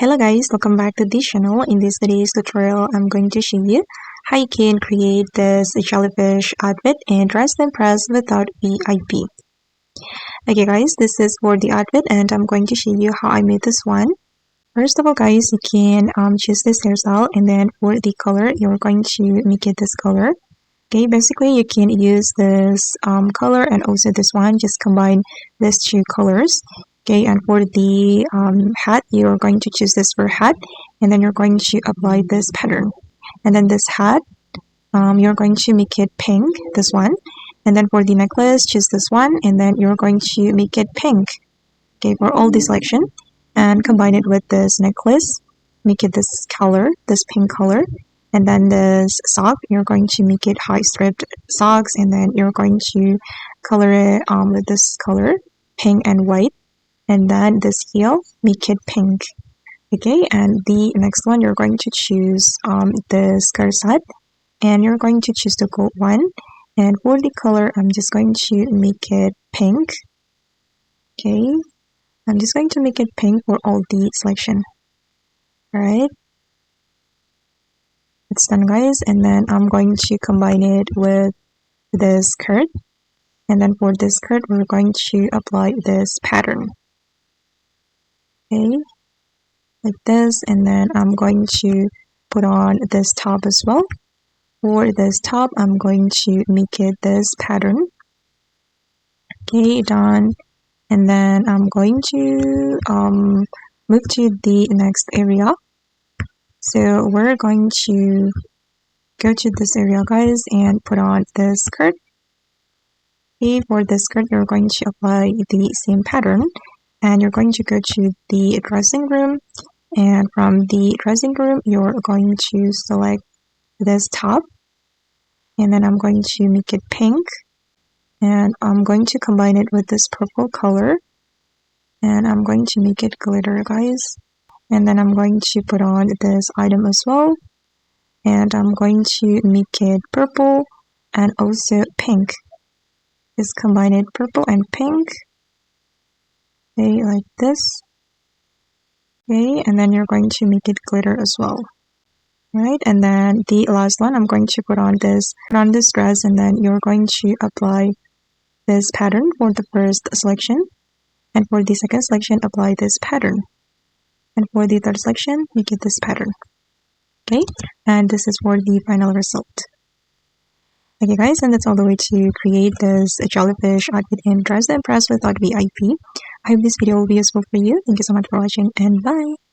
Hello guys, welcome back to this channel. In this today's tutorial, I'm going to show you how you can create this jellyfish outfit and dress and press without VIP. Okay guys, this is for the outfit and I'm going to show you how I made this one. First of all guys, you can choose this hairstyle, and then for the color, you're going to make it this color. Okay, basically you can use this color and also this one, just combine these two colors. Okay, and for the hat, you're going to choose this for hat, and then you're going to apply this pattern. And then this hat, you're going to make it pink, this one. And then for the necklace, choose this one, and then you're going to make it pink. Okay, for all the selection, and combine it with this necklace, make it this color, this pink color. And then this sock, you're going to make it high striped socks, and then you're going to color it with this color, pink and white. And then this heel, make it pink. Okay, and the next one, you're going to choose the skirt set, and you're going to choose the gold one. And for the color, I'm just going to make it pink. Okay, I'm just going to make it pink for all the selection. Alright, it's done guys, and then I'm going to combine it with the skirt. And then for this skirt, we're going to apply this pattern. Okay, like this, and then I'm going to put on this top as well. For this top, I'm going to make it this pattern. Okay, done. And then I'm going to move to the next area. So we're going to go to this area guys and put on the skirt. Okay, for the skirt, you're going to apply the same pattern. And you're going to go to the dressing room, and from the dressing room you're going to select this top, and then I'm going to make it pink, and I'm going to combine it with this purple color, and I'm going to make it glitter guys. And then I'm going to put on this item as well, and I'm going to make it purple and also pink. Just combine it purple and pink. Okay, like this. Okay, and then you're going to make it glitter as well. Right, and then the last one, I'm going to put on this dress, and then you're going to apply this pattern for the first selection, and for the second selection, apply this pattern, and for the third selection, make it this pattern. Okay, and this is for the final result. Okay guys, and that's all the way to create this jellyfish outfit and dress and press without VIP. I hope this video will be useful for you. Thank you so much for watching, and bye!